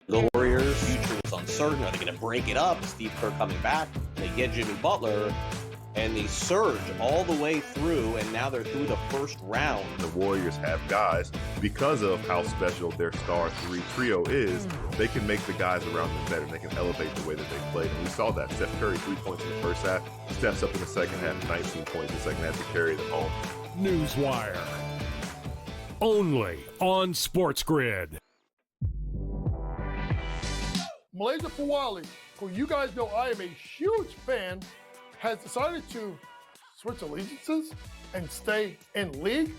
The Warriors' future was uncertain. Are they going to break it up? Steve Kerr coming back. They get Jimmy Butler, and they surge all the way through, and now they're through the first round. The Warriors have guys, because of how special their star trio is, they can make the guys around them better. They can elevate the way that they play. And we saw that. Steph Curry, 3 points in the first half, steps up in the second half, 19 points in the second half to carry them home. Newswire. Only on SportsGrid. Malaysia Fawali, who you guys know I am a huge fan, has decided to switch allegiances and stay in league.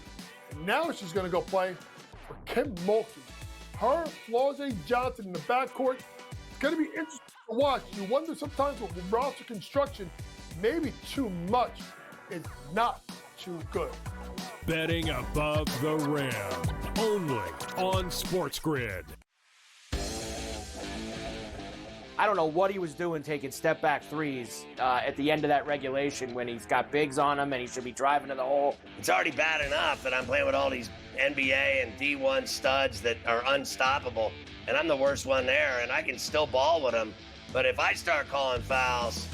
And now she's going to go play for Kim Mulkey. Her, Flau'jae Johnson in the backcourt. It's going to be interesting to watch. You wonder sometimes with roster construction, maybe too much is not too good. Betting above the rim. Only on SportsGrid. I don't know what he was doing taking step-back threes at the end of that regulation when he's got bigs on him and he should be driving to the hole. It's already bad enough that I'm playing with all these NBA and D1 studs that are unstoppable, and I'm the worst one there, and I can still ball with them. But if I start calling fouls,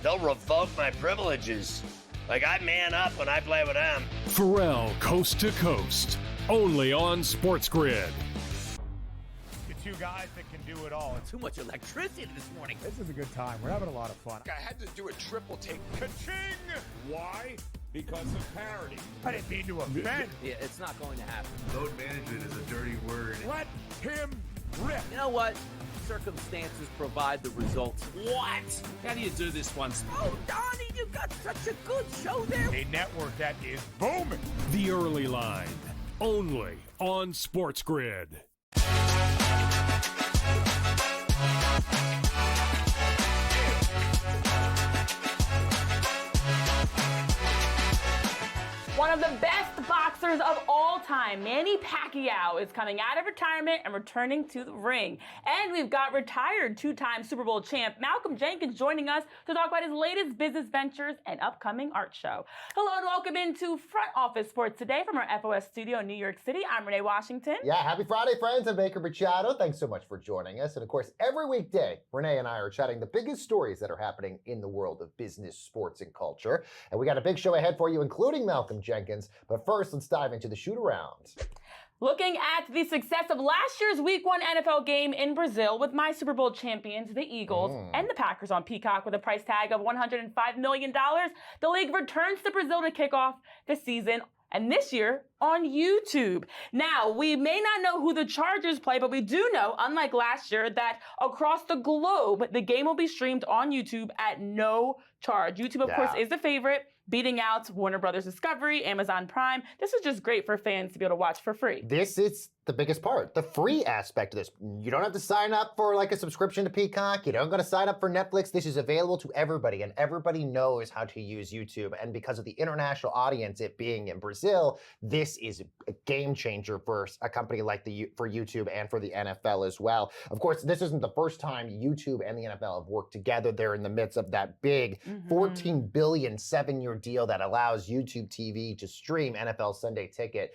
they'll revoke my privileges. Like, I man up when I play with them. Pharrell Coast to Coast. Only on SportsGrid. Two guys that can do it all. Too much electricity this morning. This is a good time. We're having a lot of fun. I had to do a triple take. Ka-ching! Why? Because of parity. I didn't mean to offend. Yeah, it's not going to happen. Load management is a dirty word. Let him rip. You know what? Circumstances provide the results. What? How do you do this once? Oh, Donnie, you got such a good show there. A network that is booming. The Early Line. Only on SportsGrid. One of the best boxers of all time, Manny Pacquiao, is coming out of retirement and returning to the ring. And we've got retired two-time Super Bowl champ Malcolm Jenkins joining us to talk about his latest business ventures and upcoming art show. Hello and welcome into Front Office Sports today from our FOS studio in New York City. I'm Renee Washington. Yeah, happy Friday, friends. I'm Baker Machado. Thanks so much for joining us. And of course, every weekday, Renee and I are chatting the biggest stories that are happening in the world of business, sports, and culture. And we got a big show ahead for you, including Malcolm Jenkins. But first, let's dive into the shoot-around. Looking at the success of last year's Week 1 NFL game in Brazil with my Super Bowl champions, the Eagles, and the Packers on Peacock with a price tag of $105 million, the league returns to Brazil to kick off the season, and this year on YouTube. Now, we may not know who the Chargers play, but we do know, unlike last year, that across the globe, the game will be streamed on YouTube at no charge. YouTube, of course, is the favorite, beating out Warner Brothers Discovery, Amazon Prime. This is just great for fans to be able to watch for free. This is the biggest part, the free aspect of this. You don't have to sign up for like a subscription to Peacock. You don't got to sign up for Netflix. This is available to everybody, and everybody knows how to use YouTube. And because of the international audience, it being in Brazil, this is a game changer for a company like for YouTube and for the NFL as well. Of course, this isn't the first time YouTube and the NFL have worked together. They're in the midst of that big $14 billion 7-year deal that allows YouTube TV to stream NFL Sunday Ticket.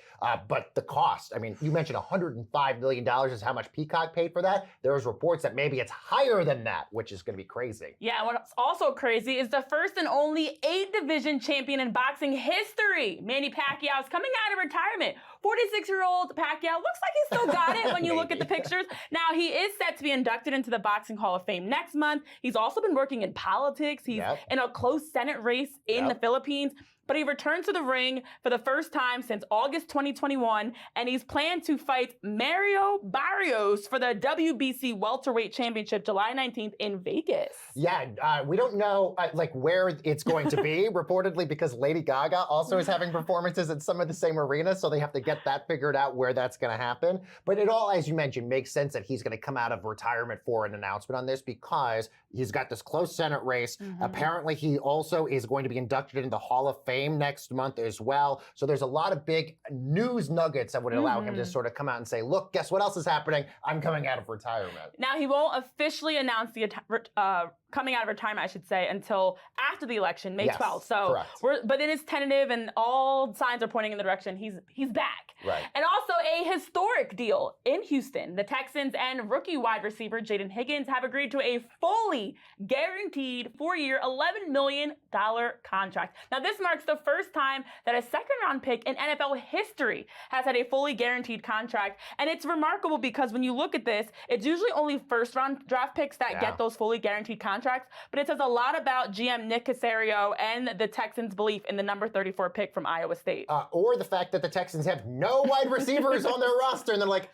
But the cost, I mean, you mentioned $105 million is how much Peacock paid for that. There's reports that maybe it's higher than that, which is going to be crazy. Yeah, what's also crazy is the first and only 8-division champion in boxing history. Manny Pacquiao is coming out of retirement. 46-year-old Pacquiao looks like he still got it when you look at the pictures. Now, he is set to be inducted into the Boxing Hall of Fame next month. He's also been working in politics. He's in a close Senate race in the Philippines. But he returned to the ring for the first time since August 2021, and he's planned to fight Mario Barrios for the WBC Welterweight Championship July 19th in Vegas. Yeah, we don't know like where it's going to be, reportedly because Lady Gaga also is having performances in some of the same arenas, so they have to get that figured out where that's going to happen. But it all, as you mentioned, makes sense that he's going to come out of retirement for an announcement on this because he's got this close Senate race. Apparently, he also is going to be inducted into the Hall of Fame next month as well. So there's a lot of big news nuggets that would allow him to sort of come out and say, look, guess what else is happening? I'm coming out of retirement. Now, he won't officially announce the coming out of retirement, I should say, until after the election, May 12th. So, but it is tentative, and all signs are pointing in the direction he's back. Right. And also a historic deal in Houston. The Texans and rookie wide receiver Jaden Higgins have agreed to a fully guaranteed 4-year, $11 million contract. Now, this marks the first time that a second-round pick in NFL history has had a fully guaranteed contract. And it's remarkable because when you look at this, it's usually only first-round draft picks that get those fully guaranteed contracts. But it says a lot about GM Nick Caserio and the Texans' belief in the number 34 pick from Iowa State. Or the fact that the Texans have no wide receivers on their roster, and they're like,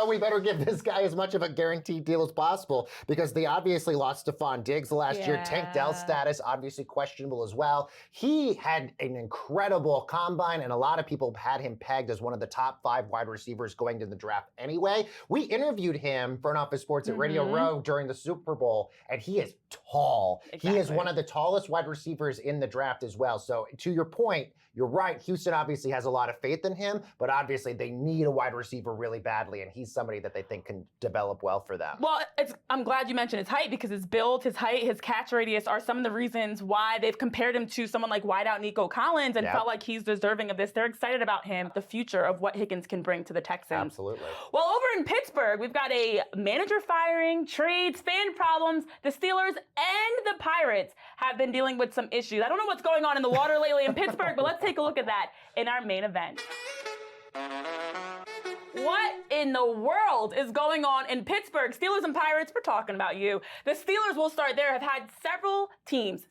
we better give this guy as much of a guaranteed deal as possible, because they obviously lost Stephon Diggs last year. Tank Dell's status obviously questionable as well. He had an incredible combine, and a lot of people had him pegged as one of the top 5 wide receivers going to the draft anyway. We interviewed him for Front Office Sports at Radio Row during the Super Bowl, and he is tall. Exactly. He is one of the tallest wide receivers in the draft as well. So to your point, you're right. Houston obviously has a lot of faith in him, but obviously they need a wide receiver really badly, and he's somebody that they think can develop well for them. Well, I'm glad you mentioned his height, because his build, his height, his catch radius are some of the reasons why they've compared him to someone like wideout Nico Collins and felt like he's deserving of this. They're excited about him, the future of what Higgins can bring to the Texans. Absolutely. Well, over in Pittsburgh, we've got a manager firing, trades, fan problems. The Steelers and the Pirates have been dealing with some issues. I don't know what's going on in the water lately in Pittsburgh, but let's take a look at that in our main event. What in the world is going on in Pittsburgh? Steelers and Pirates, we're talking about you. The Steelers, will start there, have had several teams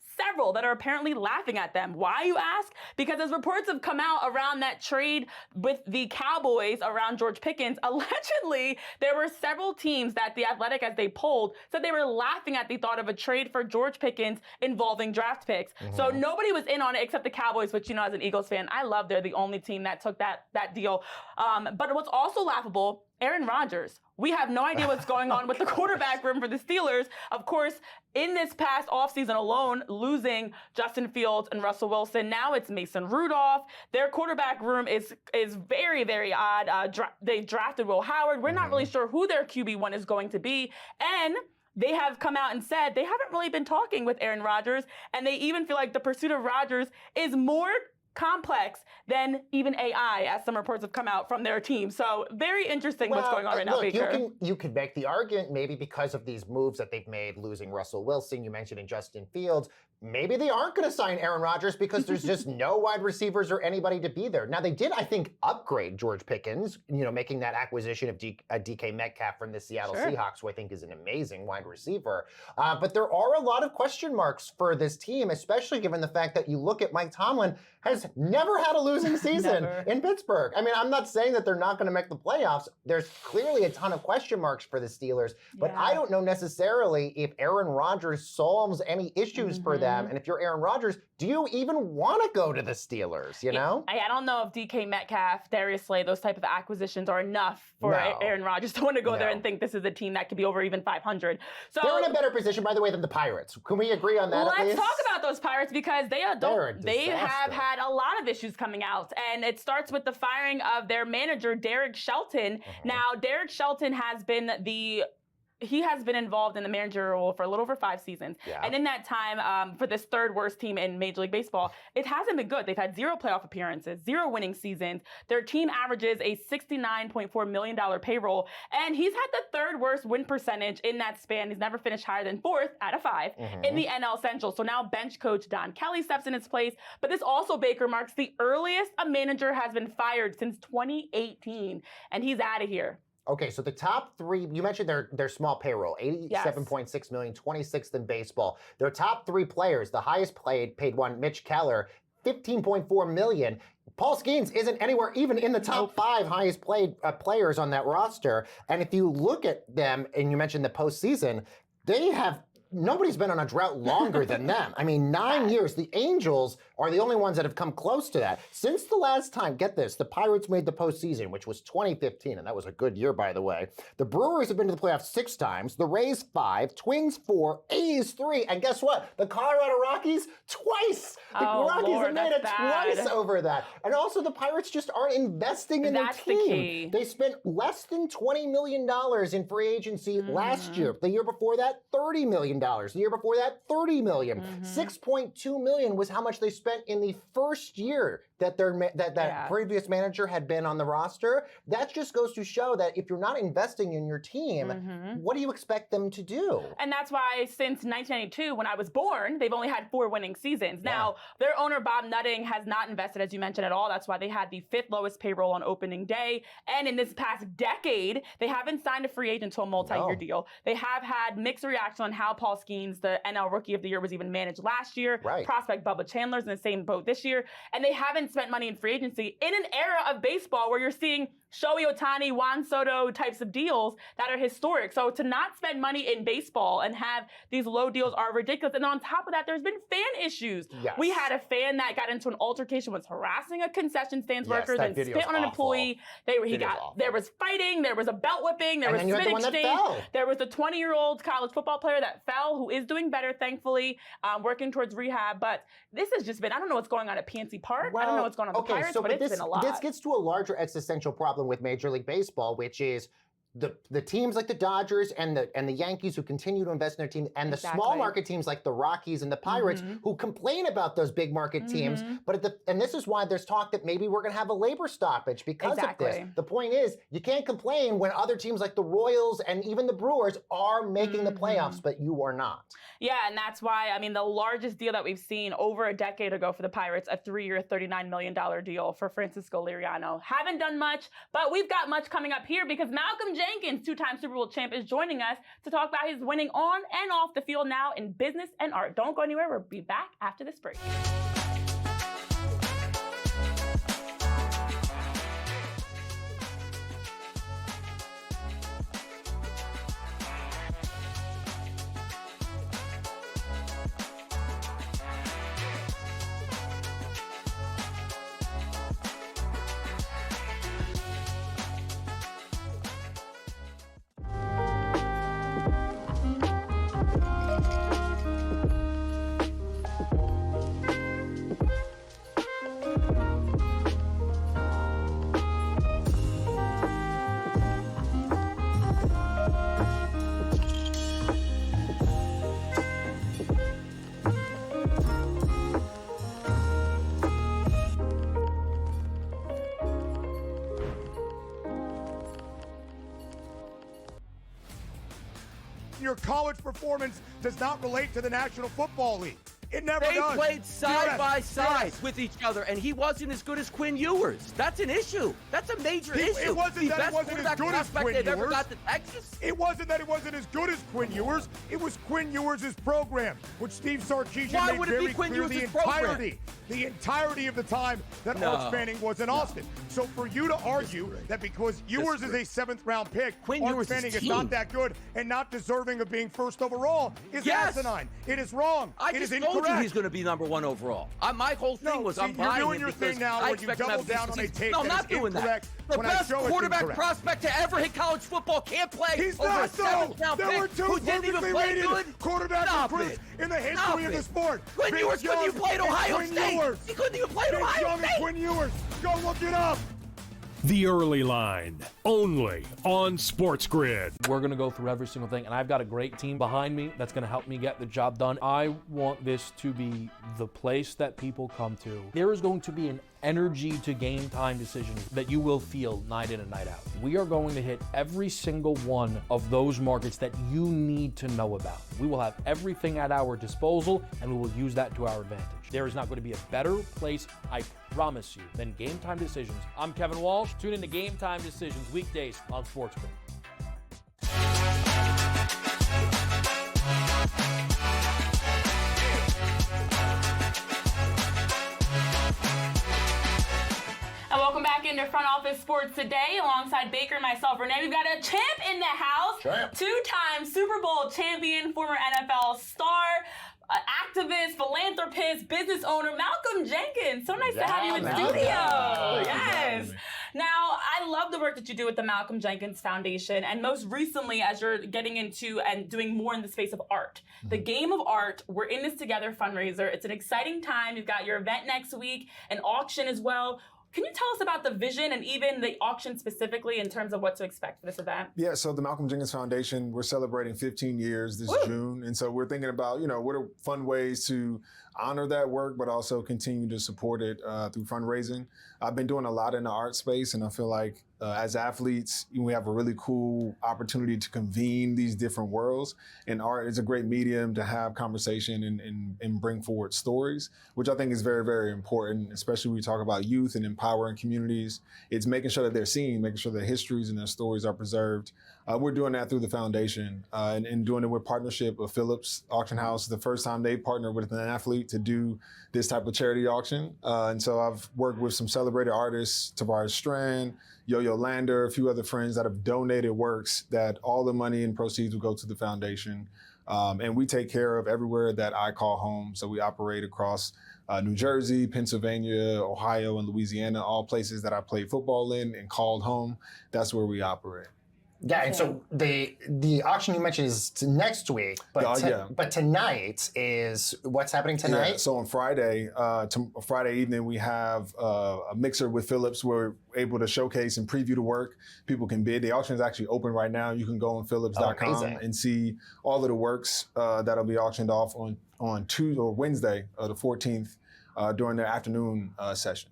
that are apparently laughing at them. Why, you ask? Because as reports have come out around that trade with the Cowboys around George Pickens, allegedly there were several teams that The Athletic, as they polled, said they were laughing at the thought of a trade for George Pickens involving draft picks. So nobody was in on it except the Cowboys, which, as an Eagles fan, I love. They're the only team that took that deal. But what's also laughable, Aaron Rodgers. We have no idea what's going on with the quarterback room for the Steelers. Of course, in this past offseason alone, losing Justin Fields and Russell Wilson. Now it's Mason Rudolph. Their quarterback room is very, very odd. They drafted Will Howard. We're not really sure who their QB1 is going to be. And they have come out and said they haven't really been talking with Aaron Rodgers. And they even feel like the pursuit of Rodgers is more complex than even AI, as some reports have come out from their team. So very interesting what's going on right now, Baker. You could make the argument maybe because of these moves that they've made, losing Russell Wilson, you mentioned, in Justin Fields, maybe they aren't going to sign Aaron Rodgers because there's just no wide receivers or anybody to be there. Now, they did, I think, upgrade George Pickens, making that acquisition of DK Metcalf from the Seattle Seahawks, who I think is an amazing wide receiver. But there are a lot of question marks for this team, especially given the fact that you look at Mike Tomlin has never had a losing season in Pittsburgh. I mean, I'm not saying that they're not going to make the playoffs. There's clearly a ton of question marks for the Steelers, but I don't know necessarily if Aaron Rodgers solves any issues for them. And if you're Aaron Rodgers, do you even want to go to the Steelers, I don't know if DK Metcalf, Darius Slay, those type of acquisitions are enough for Aaron Rodgers to want to go there and think this is a team that could be over even 500. So they're in a better position, by the way, than the Pirates. Can we agree on that? Let's talk about those Pirates, because they have had a lot of issues coming out. And it starts with the firing of their manager, Derek Shelton. Now, Derek Shelton has been involved in the manager role for a little over 5 seasons. And in that time, for this third worst team in Major League Baseball, it hasn't been good. They've had 0 playoff appearances, 0 winning seasons. Their team averages a $69.4 million payroll. And he's had the 3rd worst win percentage in that span. He's never finished higher than 4th out of 5 in the NL Central. So now bench coach Don Kelly steps in his place. But this also, Baker, marks the earliest a manager has been fired since 2018. And he's out of here. Okay, so the top 3, you mentioned their small payroll, $87.6 million, 26th in baseball. Their top 3 players, the highest paid one, Mitch Keller, $15.4 million. Paul Skeens isn't anywhere even in the top 5 highest paid players on that roster. And if you look at them, and you mentioned the postseason, nobody's been on a drought longer than them. I mean, 9 years. The Angels are the only ones that have come close to that. Since the last time, get this, the Pirates made the postseason, which was 2015, and that was a good year, by the way. The Brewers have been to the playoffs 6 times, the Rays 5, Twins 4, A's 3, and guess what? The Colorado Rockies twice. The Rockies have made it twice over that. And also, the Pirates just aren't investing in their team. The key. They spent less than $20 million in free agency last year. The year before that, $30 million. The year before that, $30 million. $6.2 million was how much they spent in the first year that that previous manager had been on the roster. That just goes to show that if you're not investing in your team, what do you expect them to do? And that's why since 1992, when I was born, they've only had 4 winning seasons. Now, their owner, Bob Nutting, has not invested, as you mentioned, at all. That's why they had the 5th lowest payroll on opening day. And in this past decade, they haven't signed a free agent to a multi-year deal. They have had mixed reactions on how Paul Skeens, the NL Rookie of the Year, was even managed last year. Prospect Bubba Chandler's in the same boat this year. And they haven't spent money in free agency in an era of baseball where you're seeing Shohei Ohtani, Juan Soto types of deals that are historic. So to not spend money in baseball and have these low deals are ridiculous. And on top of that, there's been fan issues. We had a fan that got into an altercation, was harassing a concession stands worker, then spit on an employee. There was fighting, there was a belt whipping, there was spit exchange. There was a 20-year-old college football player that fell, who is doing better, thankfully, working towards rehab. But this has just been, I don't know what's going on at PNC Park. I don't know what's going on with the Pirates, but it's been a lot. This gets to a larger existential problem with Major League Baseball, which is the teams like the Dodgers and the Yankees who continue to invest in their team, and the small market teams like the Rockies and the Pirates who complain about those big market teams. But and this is why there's talk that maybe we're going to have a labor stoppage because of this. The point is, you can't complain when other teams like the Royals and even the Brewers are making the playoffs, but you are not. Yeah, and that's why, I mean, the largest deal that we've seen over a decade ago for the Pirates, a 3-year, $39 million deal for Francisco Liriano. Haven't done much, but we've got much coming up here because Malcolm Jenkins, 2-time Super Bowl champ, is joining us to talk about his winning on and off the field now in business and art. Don't go anywhere. We'll be back after this break. Your college performance does not relate to the National Football League. It never does. They played side by side with each other, and he wasn't as good as Quinn Ewers. That's an issue. That's a major issue. It wasn't that it wasn't as good as Quinn Ewers. Ever got to Texas. It wasn't that it wasn't as good as Quinn Ewers. It was Quinn Ewers' program, which Steve Sarkisian made very clear the entirety of the time that Arch Manning was in Austin. So for you to argue that because Ewers is a 7th-round pick, Arch Manning is not that good and not deserving of being first overall is asinine. It is wrong. It is incorrect. He's going to be number 1 overall. My whole thing was I'm buying you're doing your thing now where you double down on a take that is incorrect. The best quarterback prospect to ever hit college football can't play. He's over not, a 7th-round There were pick 2 who didn't even perfectly play rated good. quarterback recruits in the history of the sport. Quinn Ewers couldn't even play at Ohio State. He couldn't even play at Ohio State. Quinn Ewers. Go look it up. The Early Line, only on SportsGrid. We're going to go through every single thing, and I've got a great team behind me that's going to help me get the job done. I want this to be the place that people come to. There is going to be an energy to game time decisions that you will feel night in and night out. We are going to hit every single one of those markets that you need to know about. We will have everything at our disposal, and we will use that to our advantage. There is not going to be a better place, I promise you, than Game Time Decisions. I'm Kevin Walsh. Tune in to Game Time Decisions weekdays on SportsGrid. And welcome back into Front Office Sports today. Alongside Baker and myself, Renee, we've got a champ in the house. 2-time Super Bowl champion, former NFL star, activist, philanthropist, business owner, Malcolm Jenkins. So nice to have you in studio. Yes. Now, I love the work that you do with the Malcolm Jenkins Foundation, and most recently, as you're getting into and doing more in the space of art. The Game of Art, We're in This Together fundraiser. It's an exciting time. You've got your event next week, an auction as well. Can you tell us about the vision and even the auction specifically in terms of what to expect for this event? Yeah, so the Malcolm Jenkins Foundation, we're celebrating 15 years this June. And so we're thinking about, what are fun ways to honor that work, but also continue to support it through fundraising. I've been doing a lot in the art space, and I feel like as athletes, we have a really cool opportunity to convene these different worlds. And art is a great medium to have conversation and bring forward stories, which I think is very, very important, especially when we talk about youth and empowering communities. It's making sure that they're seen, making sure their histories and their stories are preserved. We're doing that through the foundation and doing it with partnership with Phillips Auction House. The first time they partnered with an athlete to do this type of charity auction. And so I've worked with some celebrated artists, Tavares Strand, Yo-Yo Lander, a few other friends that have donated works that all the money and proceeds will go to the foundation. And we take care of everywhere that I call home. So we operate across New Jersey, Pennsylvania, Ohio, and Louisiana, all places that I played football in and called home. That's where we operate. Yeah, and so the auction you mentioned is next week, but but tonight is what's happening tonight? Yeah, so on Friday, Friday evening, we have a mixer with Phillips where we're able to showcase and preview the work. People can bid. The auction is actually open right now. You can go on Phillips.com and see all of the works that'll be auctioned off on Tuesday or Wednesday, the 14th, during the afternoon session.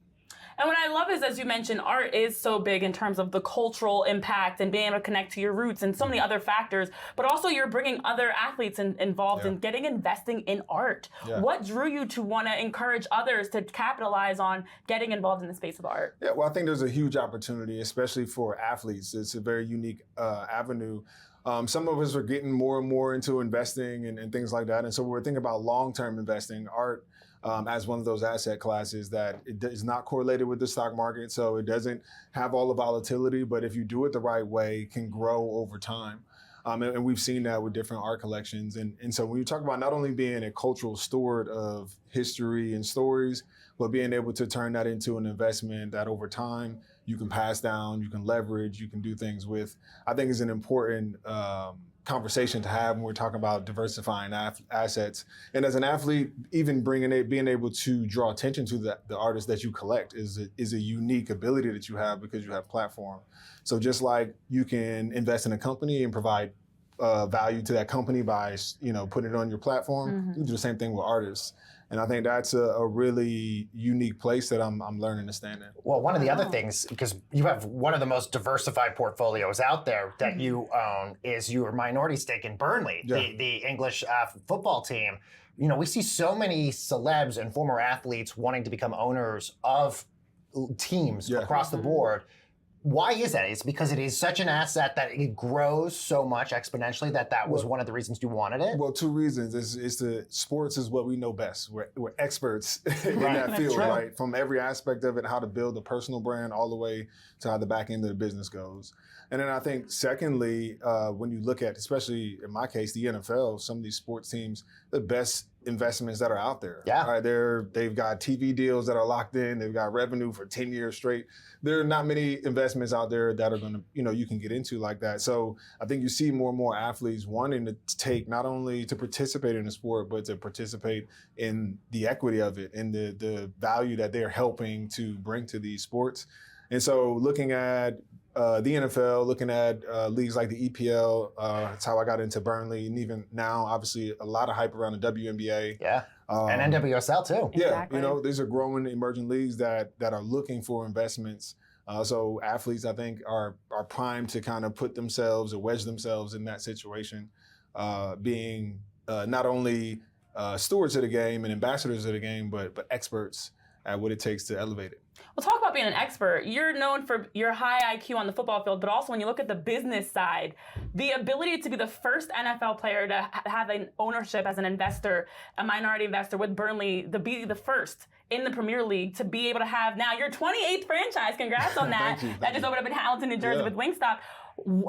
And what I love is, as you mentioned, art is so big in terms of the cultural impact and being able to connect to your roots and so many other factors, but also you're bringing other athletes involved in investing in art. Yeah. What drew you to want to encourage others to capitalize on getting involved in the space of art? Yeah, well, I think there's a huge opportunity, especially for athletes. It's a very unique avenue. Some of us are getting more and more into investing and things like that. And so we're thinking about long-term investing. Art as one of those asset classes that it is not correlated with the stock market, so it doesn't have all the volatility, but if you do it the right way, can grow over time. And we've seen that with different art collections. And so when you talk about not only being a cultural steward of history and stories, but being able to turn that into an investment that over time you can pass down, you can leverage, you can do things with, I think is an important conversation to have when we're talking about diversifying assets. And as an athlete, even being able to draw attention to the artists that you collect is a unique ability that you have because you have platform. So just like you can invest in a company and provide value to that company by putting it on your platform, you do the same thing with artists. And I think that's a really unique place that I'm learning to stand in. Well, one of the other things, because you have one of the most diversified portfolios out there that you own, is your minority stake in Burnley, the English football team. You know, we see so many celebs and former athletes wanting to become owners of teams across the board. Why is that? It's because it is such an asset that it grows so much exponentially that was one of the reasons you wanted it? Well, two reasons. Sports is what we know best. We're experts in that field, right? From every aspect of it, how to build a personal brand all the way to how the back end of the business goes. And then I think, secondly, when you look at, especially in my case, the NFL, some of these sports teams, the best investments that are out there. Yeah. Right? They've got TV deals that are locked in. They've got revenue for 10 years straight. There are not many investments out there that are going to, you can get into like that. So I think you see more and more athletes wanting to take, not only to participate in the sport, but to participate in the equity of it and the value that they're helping to bring to these sports. And so looking at the NFL, looking at leagues like the EPL, that's how I got into Burnley. And even now, obviously, a lot of hype around the WNBA. Yeah, and NWSL too. Yeah, these are growing emerging leagues that are looking for investments. So athletes, I think, are primed to kind of put themselves or wedge themselves in that situation, being not only stewards of the game and ambassadors of the game, but experts at what it takes to elevate it. Well, talk about being an expert. You're known for your high IQ on the football field, but also when you look at the business side, the ability to be the first NFL player to have an ownership as an investor, a minority investor with Burnley, to be the first in the Premier League, to be able to have now your 28th franchise. Congrats on that. That just opened up in Hamilton, New Jersey with Wingstop.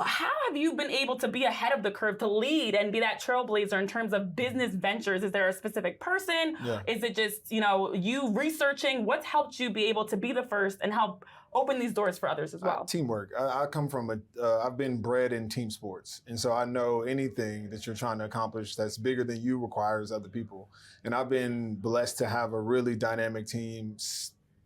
How have you been able to be ahead of the curve, to lead and be that trailblazer in terms of business ventures? Is there a specific person? Is it just, you researching? What's helped you be able to be the first and help open these doors for others as well? Teamwork. I come from I've been bred in team sports. And so I know anything that you're trying to accomplish that's bigger than you requires other people. And I've been blessed to have a really dynamic team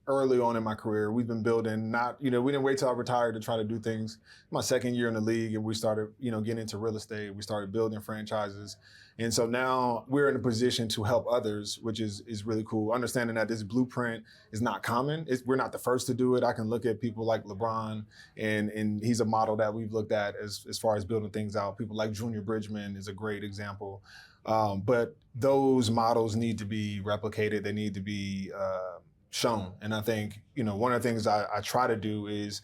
early on in my career. We've been building, we didn't wait till I retired to try to do things. My second year in the league, and we started, getting into real estate. We started building franchises. And so now we're in a position to help others, which is really cool. Understanding that this blueprint is not common. We're not the first to do it. I can look at people like LeBron, and he's a model that we've looked at as far as building things out. People like Junior Bridgman is a great example. But those models need to be replicated. They need to be shown. And I think, one of the things I try to do is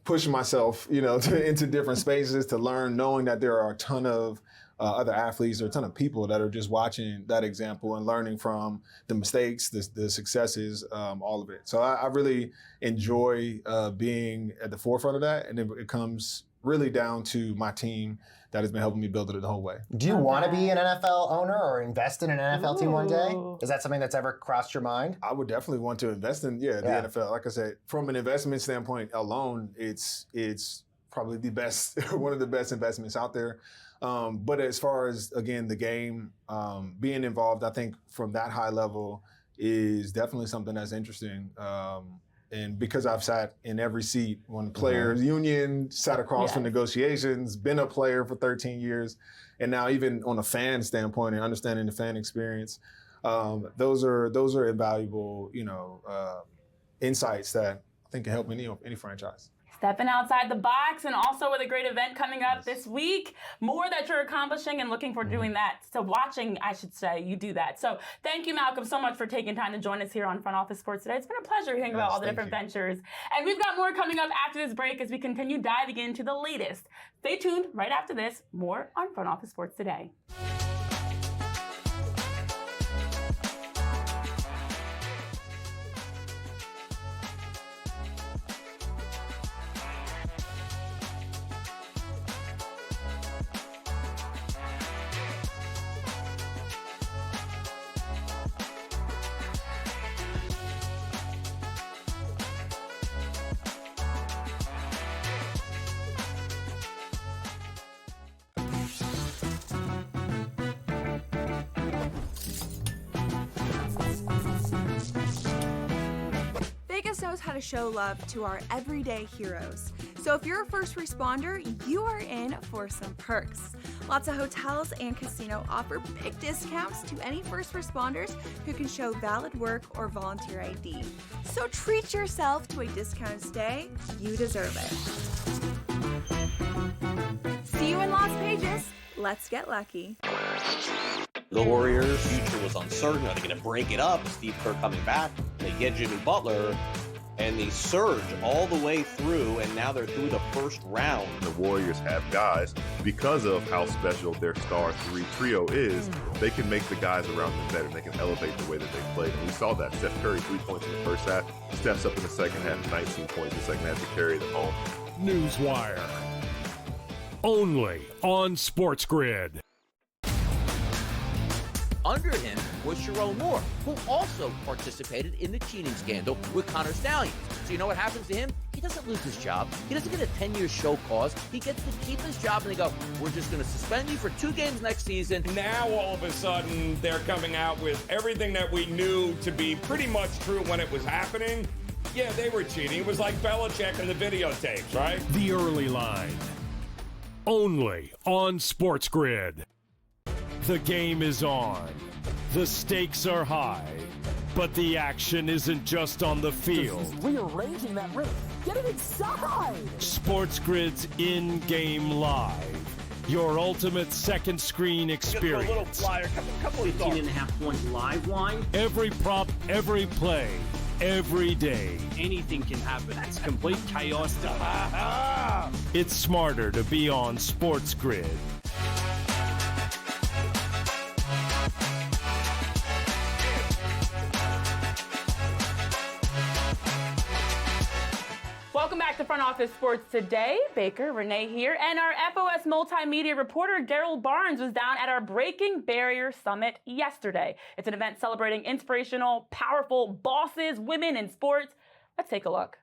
push myself, into different spaces to learn, knowing that there are a ton of other athletes or a ton of people that are just watching that example and learning from the mistakes, the successes, all of it. So I really enjoy being at the forefront of that. And it comes really down to my team that has been helping me build it the whole way. Do you want to be an NFL owner or invest in an NFL team one day? Is that something that's ever crossed your mind? I would definitely want to invest in the NFL. Like I said, from an investment standpoint alone, it's probably the best, one of the best investments out there. But as far as, again, the game, being involved, I think from that high level is definitely something that's interesting. And because I've sat in every seat when players union, sat across from negotiations, been a player for 13 years, and now even on a fan standpoint and understanding the fan experience, those are invaluable, insights that I think can help any franchise. Stepping outside the box, and also with a great event coming up this week. More that you're accomplishing and looking forward to doing that. So watching, I should say, you do that. So thank you, Malcolm, so much for taking time to join us here on Front Office Sports today. It's been a pleasure hearing about all the different ventures. And we've got more coming up after this break as we continue diving into the latest. Stay tuned right after this. More on Front Office Sports today. Knows how to show love to our everyday heroes. So if you're a first responder, you are in for some perks. Lots of hotels and casino offer big discounts to any first responders who can show valid work or volunteer ID. So treat yourself to a discounted stay. You deserve it. See you in Las Vegas. Let's get lucky. The Warriors' future was uncertain. Are they going to break it up? Steve Kerr coming back. They get Jimmy Butler. And they surge all the way through, and now they're through the first round. The Warriors have guys, because of how special their star trio is, they can make the guys around them better. They can elevate the way that they play. And we saw that. Steph Curry, 3 points in the first half, steps up in the second half, 19 points in the second half to carry them home. Newswire. Only on SportsGrid. Under him was Sharon Moore, who also participated in the cheating scandal with Connor Stallions. So you know what happens to him? He doesn't lose his job. He doesn't get a 10-year show cause. He gets to keep his job, and they go, we're just going to suspend you for 2 games next season. Now, all of a sudden, they're coming out with everything that we knew to be pretty much true when it was happening. Yeah, they were cheating. It was like Belichick and the videotapes, right? The Early Line. Only on SportsGrid. The game is on. The stakes are high. But the action isn't just on the field. He's rearranging that rim. Get it inside! SportsGrid's in-game live. Your ultimate second screen experience. A little flyer, couple of 15.5-point live line. Every prop, every play, every day. Anything can happen. That's complete chaos. It's smarter to be on SportsGrid. Welcome back to Front Office Sports today. Baker, Renee here, and our FOS multimedia reporter, Daryl Barnes, was down at our Breaking Barrier Summit yesterday. It's an event celebrating inspirational, powerful bosses, women in sports. Let's take a look.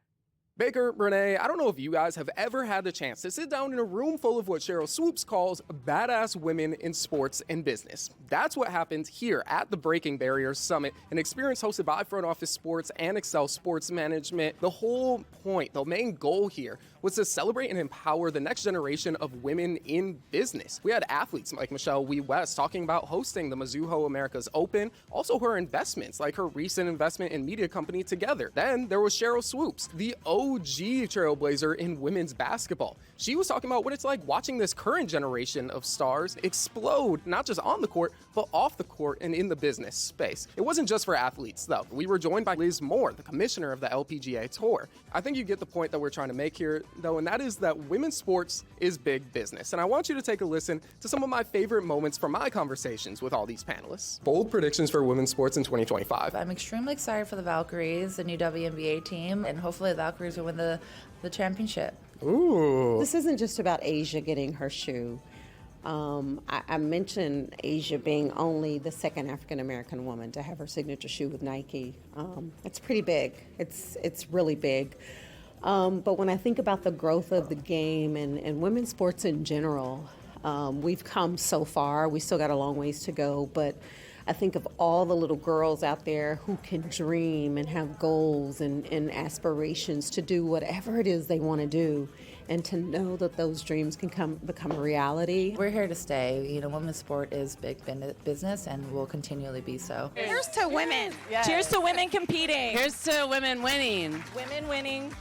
Baker, Renee, I don't know if you guys have ever had the chance to sit down in a room full of what Sheryl Swoopes calls badass women in sports and business. That's what happened here at the Breaking Barriers Summit, an experience hosted by Front Office Sports and Excel Sports Management. The whole point, the main goal here, was to celebrate and empower the next generation of women in business. We had athletes like Michelle Wee West talking about hosting the Mizuho Americas Open, also her investments, like her recent investment in media company Together. Then there was Sheryl Swoopes, the OG trailblazer in women's basketball. She was talking about what it's like watching this current generation of stars explode, not just on the court, but off the court and in the business space. It wasn't just for athletes, though. We were joined by Liz Moore, the commissioner of the LPGA Tour. I think you get the point that we're trying to make here, though, and that is that women's sports is big business. And I want you to take a listen to some of my favorite moments from my conversations with all these panelists. Bold predictions for women's sports in 2025. I'm extremely excited for the Valkyries, the new WNBA team, and hopefully the Valkyries will win the championship. Ooh. This isn't just about Asia getting her shoe. I mentioned Asia being only the second African-American woman to have her signature shoe with Nike. It's pretty big. It's really big. But when I think about the growth of the game and women's sports in general, we've come so far. We still got a long ways to go, but I think of all the little girls out there who can dream and have goals and aspirations to do whatever it is they want to do, and to know that those dreams can become a reality. We're here to stay. You know, women's sport is big business and will continually be so. Here's to women. Yes. Cheers to women competing. Here's to women winning. Women winning.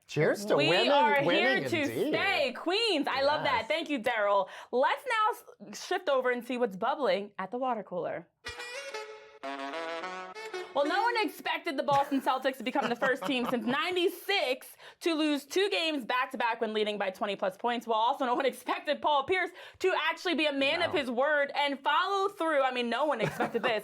Cheers to women. We are here winning, to indeed. stay. Queens. I love that. Thank you, Daryl. Let's now shift over and see what's bubbling at the water cooler. Well, no one expected the Boston Celtics to become the first team since '96 to lose 2 games back-to-back when leading by 20-plus points, while also no one expected Paul Pierce to actually be a man of his word and follow through. I mean, no one expected this.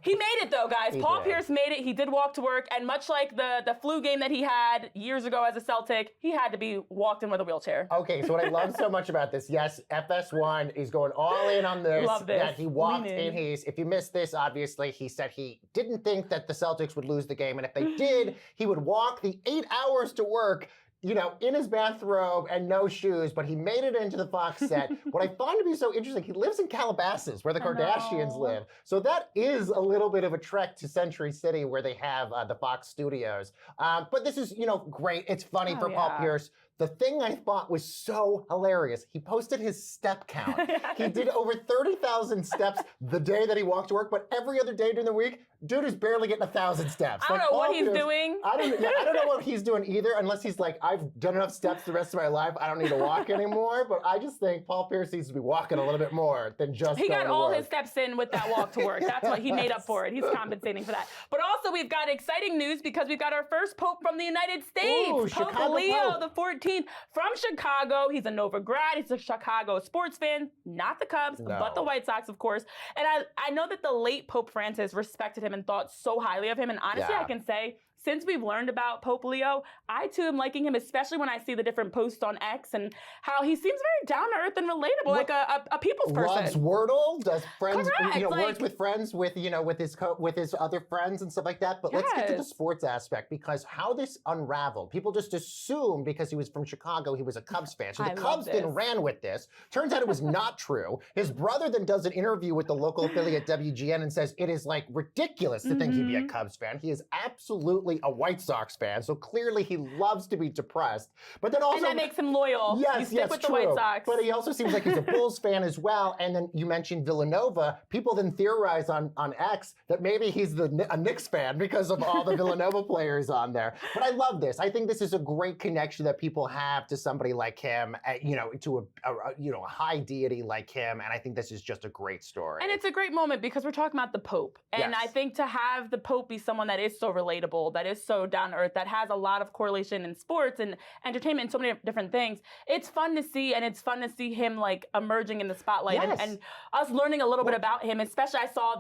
He made it, though, guys. Paul Pierce made it. He did walk to work, and much like the flu game that he had years ago as a Celtic, he had to be walked in with a wheelchair. Okay, so what I love so much about this, yes, FS1 is going all in on this. Love this. That he walked in. If you missed this, obviously, he said he didn't think that the Celtics would lose the game, and if they did, he would walk the 8 hours to work, you know, in his bathrobe and no shoes, but he made it into the Fox set. What I find to be so interesting, he lives in Calabasas, where the Kardashians live. So that is a little bit of a trek to Century City, where they have the Fox studios. But this is, you know, great. It's funny for Paul Pierce. The thing I thought was so hilarious, he posted his step count. He did over 30,000 steps the day that he walked to work, but every other day during the week, dude is barely getting 1,000 steps. I don't know what he's doing. I don't know what he's doing either, unless he's like, I've done enough steps the rest of my life, I don't need to walk anymore. But I just think Paul Pierce needs to be walking a little bit more than just He going got to all work. his steps in with that walk to work. That's what he made up for it. He's compensating for that. But also, we've got exciting news because we've got our first Pope from the United States. Ooh, Pope Chicago Leo Pope. the 14th from Chicago. He's a Nova grad. He's a Chicago sports fan, not the Cubs, but the White Sox, of course. And I know that the late Pope Francis respected him and thought so highly of him. And honestly, I can say, since we've learned about Pope Leo, I too am liking him, especially when I see the different posts on X and how he seems very down to earth and relatable, like a people's person. Loves Wordle, does friends, Correct, you know, like- words with friends with, you know, with his other friends and stuff like that. But let's get to the sports aspect, because how this unraveled, people just assumed because he was from Chicago, he was a Cubs fan. So the I love Cubs then this. ran with this. Turns out it was not true. His brother then does an interview with the local affiliate WGN and says it is like ridiculous to think he'd be a Cubs fan. He is absolutely a White Sox fan, so clearly he loves to be depressed. But then also, and that makes him loyal. Yes, you stick yes, with true. the White Sox. But he also seems like he's a Bulls fan as well. And then you mentioned Villanova. People then theorize on X that maybe he's a Knicks fan because of all the Villanova players on there. But I love this. I think this is a great connection that people have to somebody like him, you know, to a high deity like him. And I think this is just a great story. And it's a great moment because we're talking about the Pope. And I think to have the Pope be someone that is so relatable, that is so down to earth, that has a lot of correlation in sports and entertainment and so many different things, it's fun to see. And it's fun to see him like emerging in the spotlight and us learning a little bit about him. Especially I saw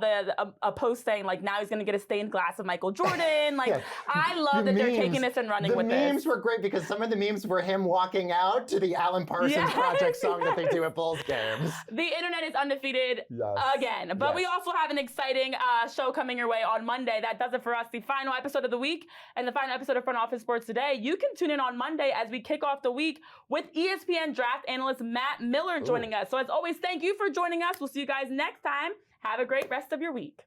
a post saying like now he's going to get a stained glass of Michael Jordan. Like I love that they're taking this and running with this. The memes were great because some of the memes were him walking out to the Alan Parsons Project song that they do at Bulls games. The internet is undefeated again. But we also have an exciting show coming your way on Monday. That does it for us. The final episode of the week week and the final episode of Front Office Sports Today, you can tune in on Monday as we kick off the week with ESPN draft analyst Matt Miller joining us. So as always, thank you for joining us. We'll see you guys next time. Have a great rest of your week.